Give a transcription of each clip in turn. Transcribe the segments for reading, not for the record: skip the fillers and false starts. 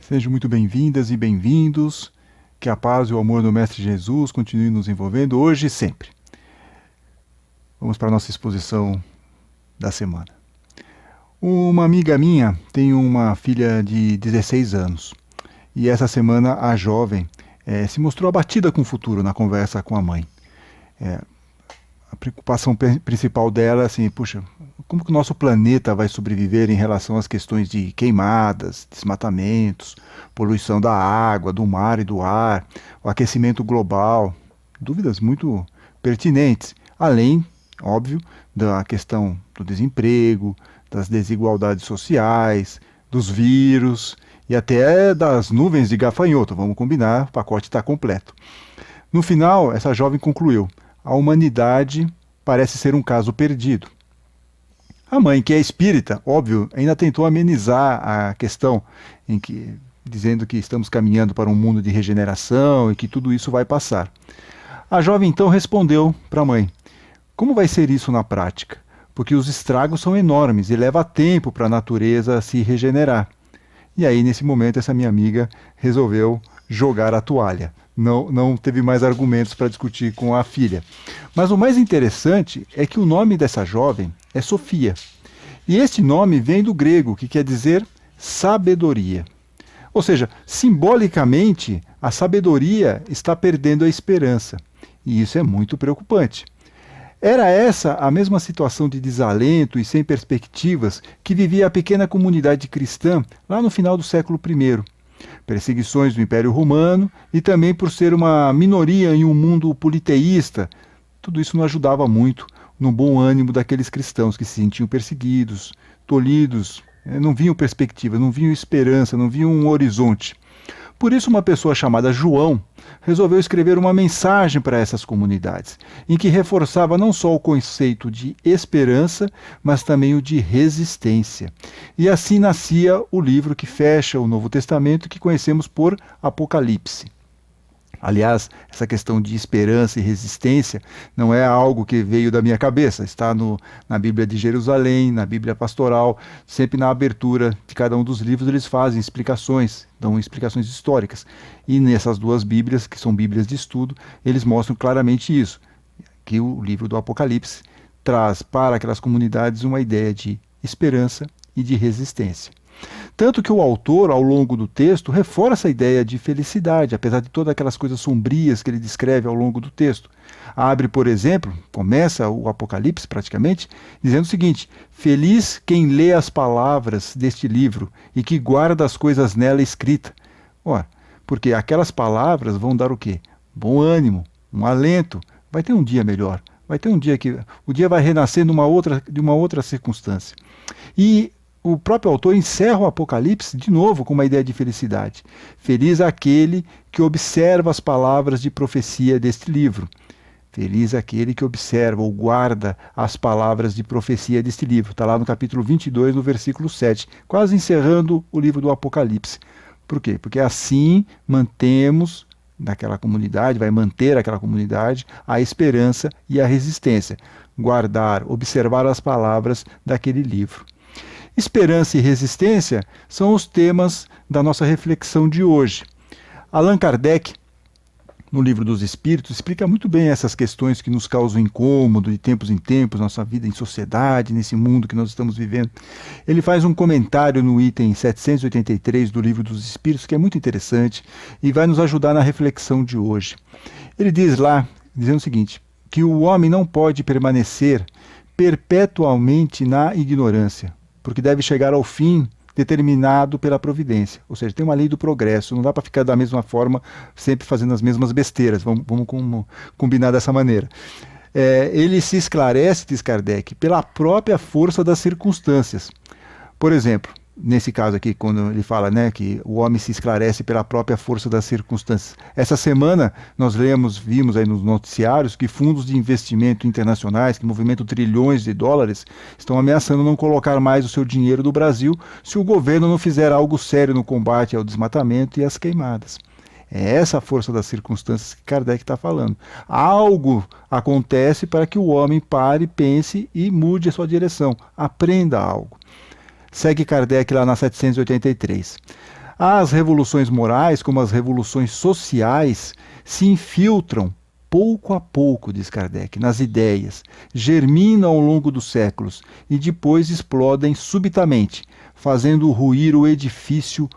Sejam muito bem-vindas e bem-vindos. Que a paz e o amor do Mestre Jesus continue nos envolvendo hoje e sempre. Vamos para a nossa exposição da semana. Uma amiga minha tem uma filha de 16 anos. E essa semana a jovem se mostrou abatida com o futuro na conversa com a mãe. A preocupação principal dela é assim, puxa, como que o nosso planeta vai sobreviver em relação às questões de queimadas, desmatamentos, poluição da água, do mar e do ar, o aquecimento global? Dúvidas muito pertinentes, além, óbvio, da questão do desemprego, das desigualdades sociais, dos vírus e até das nuvens de gafanhoto. Vamos combinar, o pacote está completo. No final, essa jovem concluiu: a humanidade parece ser um caso perdido. A mãe, que é espírita, óbvio, ainda tentou amenizar a questão, dizendo que estamos caminhando para um mundo de regeneração e que tudo isso vai passar. A jovem então respondeu para a mãe: como vai ser isso na prática? Porque os estragos são enormes e leva tempo para a natureza se regenerar. E aí, nesse momento, essa minha amiga resolveu jogar a toalha. Não teve mais argumentos para discutir com a filha. Mas o mais interessante é que o nome dessa jovem é Sofia. E este nome vem do grego, que quer dizer sabedoria. Ou seja, simbolicamente, a sabedoria está perdendo a esperança. E isso é muito preocupante. Era essa a mesma situação de desalento e sem perspectivas que vivia a pequena comunidade cristã lá no final do século I. Perseguições do Império Romano e também por ser uma minoria em um mundo politeísta. Tudo isso não ajudava muito no bom ânimo daqueles cristãos que se sentiam perseguidos, tolhidos, não viam perspectiva, não viam esperança, não viam um horizonte. Por isso, uma pessoa chamada João resolveu escrever uma mensagem para essas comunidades, em que reforçava não só o conceito de esperança, mas também o de resistência. E assim nascia o livro que fecha o Novo Testamento, que conhecemos por Apocalipse. Aliás, essa questão de esperança e resistência não é algo que veio da minha cabeça. Está na Bíblia de Jerusalém, na Bíblia Pastoral, sempre na abertura de cada um dos livros eles fazem explicações, dão explicações históricas. E nessas duas Bíblias, que são Bíblias de estudo, eles mostram claramente isso, que o livro do Apocalipse traz para aquelas comunidades uma ideia de esperança e de resistência. Tanto que o autor, ao longo do texto, reforça a ideia de felicidade, apesar de todas aquelas coisas sombrias que ele descreve ao longo do texto. Abre, por exemplo, começa o Apocalipse praticamente, dizendo o seguinte: feliz quem lê as palavras deste livro e que guarda as coisas nela escritas. Ora, porque aquelas palavras vão dar o quê? Bom ânimo, um alento, vai ter um dia melhor, vai ter um dia que o dia vai renascer de uma outra circunstância. E o próprio autor encerra o Apocalipse de novo com uma ideia de felicidade. Feliz aquele que observa as palavras de profecia deste livro. Feliz aquele que observa ou guarda as palavras de profecia deste livro. Está lá no capítulo 22, no versículo 7, quase encerrando o livro do Apocalipse. Por quê? Porque assim mantemos naquela comunidade, vai manter aquela comunidade a esperança e a resistência. Guardar, observar as palavras daquele livro. Esperança e resistência são os temas da nossa reflexão de hoje. Allan Kardec, no Livro dos Espíritos, explica muito bem essas questões que nos causam incômodo de tempos em tempos, nossa vida em sociedade, nesse mundo que nós estamos vivendo. Ele faz um comentário no item 783 do Livro dos Espíritos, que é muito interessante e vai nos ajudar na reflexão de hoje. Ele diz lá, dizendo o seguinte, que o homem não pode permanecer perpetuamente na ignorância, porque deve chegar ao fim determinado pela providência. Ou seja, tem uma lei do progresso, não dá para ficar da mesma forma, sempre fazendo as mesmas besteiras, vamos combinar dessa maneira. Ele se esclarece, diz Kardec, pela própria força das circunstâncias. Por exemplo, nesse caso aqui, quando ele fala, né, que o homem se esclarece pela própria força das circunstâncias. Essa semana nós vimos aí nos noticiários que fundos de investimento internacionais, que movimentam trilhões de dólares, estão ameaçando não colocar mais o seu dinheiro do Brasil se o governo não fizer algo sério no combate ao desmatamento e às queimadas. É essa a força das circunstâncias que Kardec está falando. Algo acontece para que o homem pare, pense e mude a sua direção, aprenda algo. Segue Kardec lá na 783. As revoluções morais, como as revoluções sociais, se infiltram pouco a pouco, diz Kardec, nas ideias, germinam ao longo dos séculos e depois explodem subitamente, fazendo ruir o edifício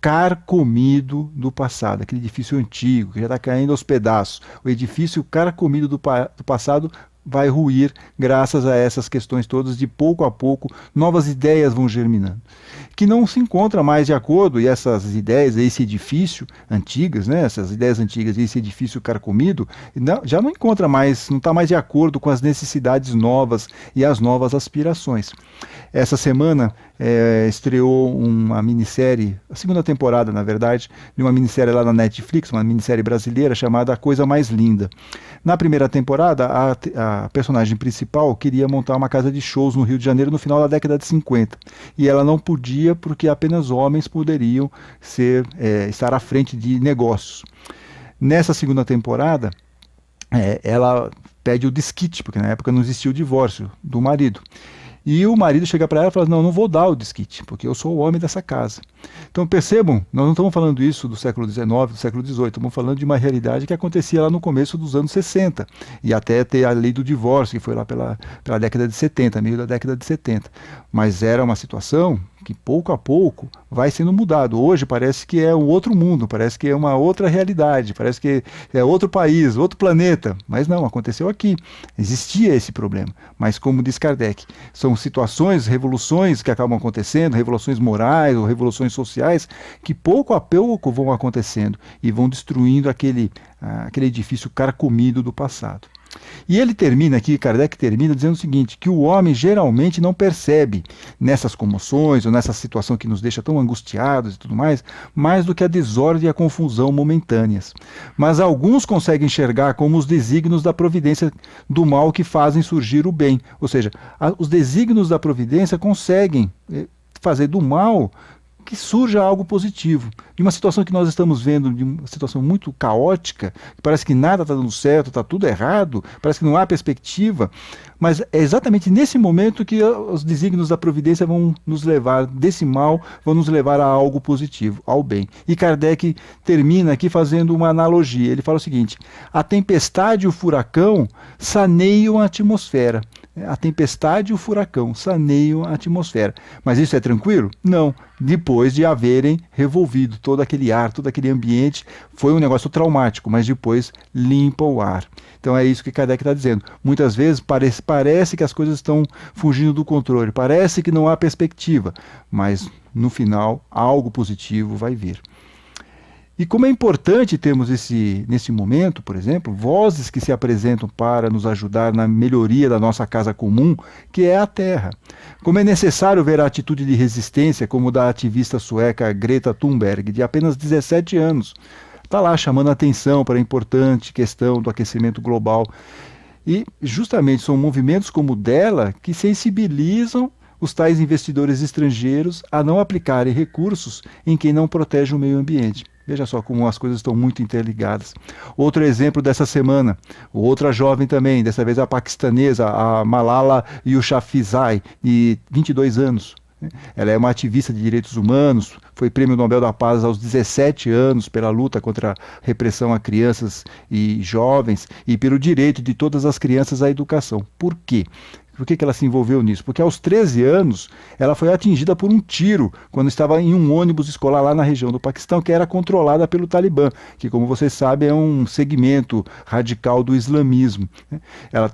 carcomido do passado, aquele edifício antigo que já está caindo aos pedaços. O edifício carcomido do passado vai ruir graças a essas questões todas. De pouco a pouco, novas ideias vão germinando, que não se encontra mais de acordo, e essas ideias, esse edifício antigas, né, essas ideias antigas e esse edifício carcomido, já não encontra mais, não está mais de acordo com as necessidades novas e as novas aspirações. Essa semana estreou uma minissérie, a segunda temporada, na verdade, de uma minissérie lá na Netflix, uma minissérie brasileira chamada A Coisa Mais Linda. Na primeira temporada, a personagem principal queria montar uma casa de shows no Rio de Janeiro no final da década de 50. E ela não podia porque apenas homens poderiam estar à frente de negócios. Nessa segunda temporada, ela pede o desquite, porque na época não existia o divórcio do marido. E o marido chega para ela e fala: não vou dar o desquite, porque eu sou o homem dessa casa. Então percebam, nós não estamos falando isso do século XIX, do século XVIII, estamos falando de uma realidade que acontecia lá no começo dos anos 60, e até ter a lei do divórcio, que foi lá pela década de 70, meio da década de 70. Mas era uma situação que pouco a pouco vai sendo mudado. Hoje parece que é um outro mundo, parece que é uma outra realidade, parece que é outro país, outro planeta. Mas não, aconteceu aqui. Existia esse problema. Mas como diz Kardec, são situações, revoluções que acabam acontecendo, revoluções morais ou revoluções sociais, que pouco a pouco vão acontecendo e vão destruindo aquele edifício carcomido do passado. E ele termina aqui, Kardec termina dizendo o seguinte, que o homem geralmente não percebe nessas comoções ou nessa situação que nos deixa tão angustiados e tudo mais do que a desordem e a confusão momentâneas. Mas alguns conseguem enxergar como os desígnios da providência do mal que fazem surgir o bem. Ou seja, os desígnios da providência conseguem fazer do mal que surja algo positivo. De uma situação que nós estamos vendo, de uma situação muito caótica, que parece que nada está dando certo, está tudo errado, parece que não há perspectiva, mas é exatamente nesse momento que os desígnios da providência vão nos levar, desse mal, vão nos levar a algo positivo, ao bem. E Kardec termina aqui fazendo uma analogia. Ele fala o seguinte: a tempestade e o furacão saneiam a atmosfera. A tempestade e o furacão saneiam a atmosfera. Mas isso é tranquilo? Não. Depois de haverem revolvido todo aquele ar, todo aquele ambiente, foi um negócio traumático, mas depois limpa o ar. Então é isso que Kardec está dizendo. Muitas vezes parece que as coisas estão fugindo do controle, parece que não há perspectiva, mas no final algo positivo vai vir. E como é importante termos nesse momento, por exemplo, vozes que se apresentam para nos ajudar na melhoria da nossa casa comum, que é a Terra. Como é necessário ver a atitude de resistência, como da ativista sueca Greta Thunberg, de apenas 17 anos. Está lá chamando a atenção para a importante questão do aquecimento global. E justamente são movimentos como o dela que sensibilizam os tais investidores estrangeiros a não aplicarem recursos em quem não protege o meio ambiente. Veja só como as coisas estão muito interligadas. Outro exemplo dessa semana, outra jovem também, dessa vez a paquistanesa, a Malala Yousafzai, de 22 anos. Ela é uma ativista de direitos humanos, foi Prêmio Nobel da Paz aos 17 anos pela luta contra a repressão a crianças e jovens e pelo direito de todas as crianças à educação. Por quê? Por que ela se envolveu nisso? Porque aos 13 anos ela foi atingida por um tiro quando estava em um ônibus escolar lá na região do Paquistão, que era controlada pelo Talibã, que, como vocês sabem, é um segmento radical do islamismo. Ela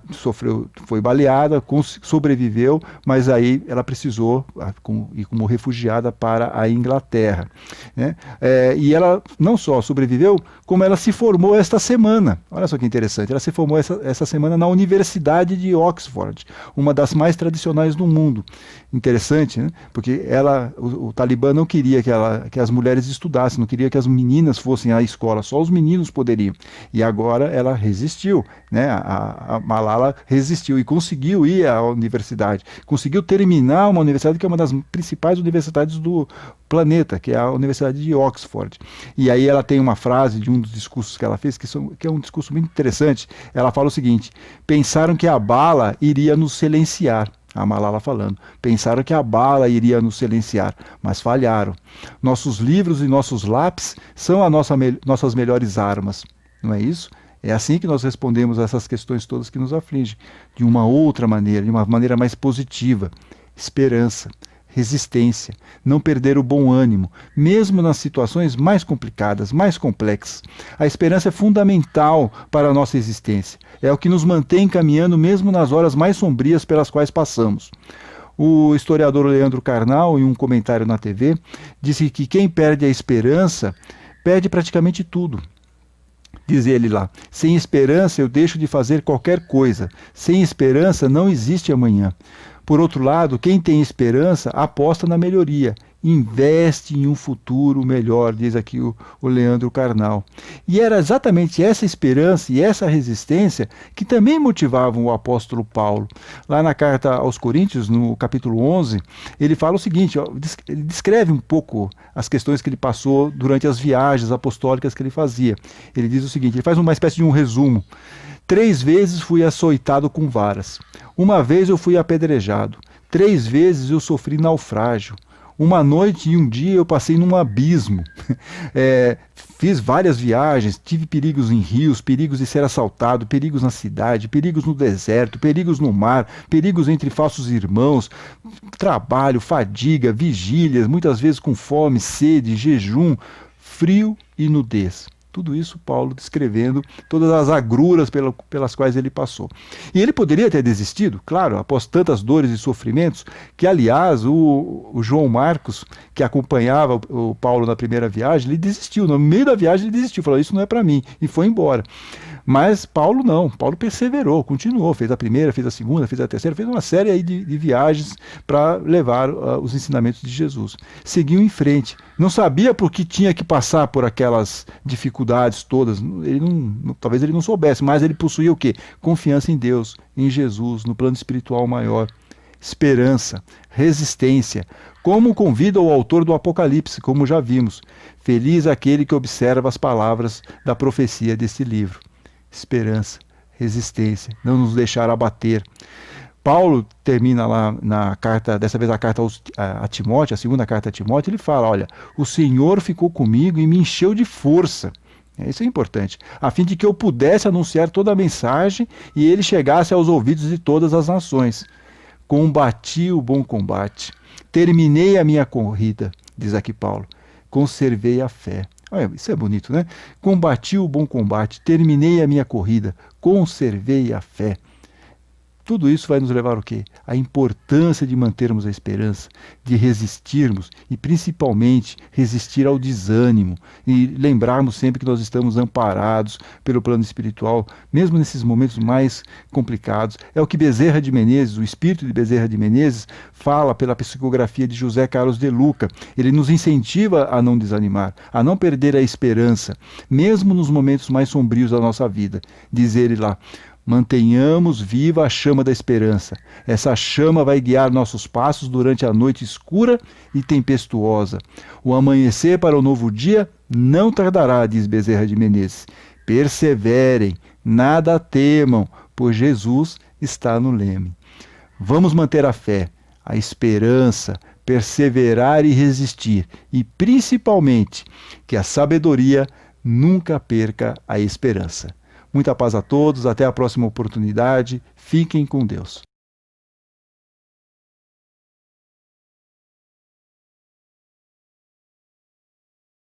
foi baleada, sobreviveu, mas aí ela precisou ir como refugiada para a Inglaterra. E ela não só sobreviveu, como ela se formou esta semana. Olha só que interessante, ela se formou essa semana na Universidade de Oxford, uma das mais tradicionais do mundo. Interessante, né? Porque o Talibã não queria que as mulheres estudassem, não queria que as meninas fossem à escola, só os meninos poderiam. E agora ela resistiu, né? A Malala resistiu e conseguiu ir à universidade, conseguiu terminar uma universidade que é uma das principais universidades do planeta, que é a Universidade de Oxford. E aí ela tem uma frase de um dos discursos que ela fez, que é um discurso muito interessante. Ela fala o seguinte: pensaram que a bala iria nos silenciar. A Malala falando. Pensaram que a bala iria nos silenciar, mas falharam. Nossos livros e nossos lápis são as nossas melhores armas. Não é isso? É assim que nós respondemos a essas questões todas que nos afligem. De uma outra maneira, de uma maneira mais positiva. Esperança, resistência, não perder o bom ânimo, mesmo nas situações mais complicadas, mais complexas. A esperança é fundamental para a nossa existência. É o que nos mantém caminhando mesmo nas horas mais sombrias pelas quais passamos. O historiador Leandro Carnal, em um comentário na TV, disse que quem perde a esperança perde praticamente tudo. Diz ele lá, sem esperança eu deixo de fazer qualquer coisa. Sem esperança não existe amanhã. Por outro lado, quem tem esperança aposta na melhoria, investe em um futuro melhor, diz aqui o Leandro Carnal. E era exatamente essa esperança e essa resistência que também motivavam o apóstolo Paulo. Lá na carta aos Coríntios, no capítulo 11, ele fala o seguinte, ele descreve um pouco as questões que ele passou durante as viagens apostólicas que ele fazia. Ele diz o seguinte, ele faz uma espécie de um resumo. 3 vezes fui açoitado com varas. Uma vez eu fui apedrejado. 3 vezes eu sofri naufrágio. Uma noite e um dia eu passei num abismo. Fiz várias viagens, tive perigos em rios, perigos de ser assaltado, perigos na cidade, perigos no deserto, perigos no mar, perigos entre falsos irmãos, trabalho, fadiga, vigílias, muitas vezes com fome, sede, jejum, frio e nudez. Tudo isso Paulo descrevendo todas as agruras pelas quais ele passou. E ele poderia ter desistido, claro, após tantas dores e sofrimentos, que aliás o João Marcos, que acompanhava o Paulo na primeira viagem, ele desistiu, no meio da viagem ele desistiu, falou, isso não é para mim, e foi embora. Mas Paulo não, Paulo perseverou, continuou, fez a primeira, fez a segunda, fez a terceira, fez uma série aí de viagens para levar os ensinamentos de Jesus. Seguiu em frente, não sabia por que tinha que passar por aquelas dificuldades todas, talvez ele não soubesse, mas ele possuía o quê? Confiança em Deus, em Jesus, no plano espiritual maior. Esperança, resistência, como convida o autor do Apocalipse, como já vimos. Feliz aquele que observa as palavras da profecia deste livro. Esperança, resistência, não nos deixar abater. Paulo termina lá na carta, dessa vez a carta a Timóteo, a segunda carta a Timóteo, ele fala, olha, o Senhor ficou comigo e me encheu de força. Isso é importante, a fim de que eu pudesse anunciar toda a mensagem e ele chegasse aos ouvidos de todas as nações. Combati o bom combate, terminei a minha corrida, diz aqui Paulo, conservei a fé. Olha, isso é bonito, né? Combati o bom combate, terminei a minha corrida, conservei a fé. Tudo isso vai nos levar ao quê? A importância de mantermos a esperança, de resistirmos e principalmente resistir ao desânimo e lembrarmos sempre que nós estamos amparados pelo plano espiritual, mesmo nesses momentos mais complicados. É o que Bezerra de Menezes, o espírito de Bezerra de Menezes, fala pela psicografia de José Carlos de Luca. Ele nos incentiva a não desanimar, a não perder a esperança, mesmo nos momentos mais sombrios da nossa vida. Diz ele lá, mantenhamos viva a chama da esperança. Essa chama vai guiar nossos passos durante a noite escura e tempestuosa. O amanhecer para o novo dia não tardará, diz Bezerra de Menezes. Perseverem, nada temam, pois Jesus está no leme. Vamos manter a fé, a esperança, perseverar e resistir, e principalmente que a sabedoria nunca perca a esperança. Muita paz a todos, até a próxima oportunidade, fiquem com Deus.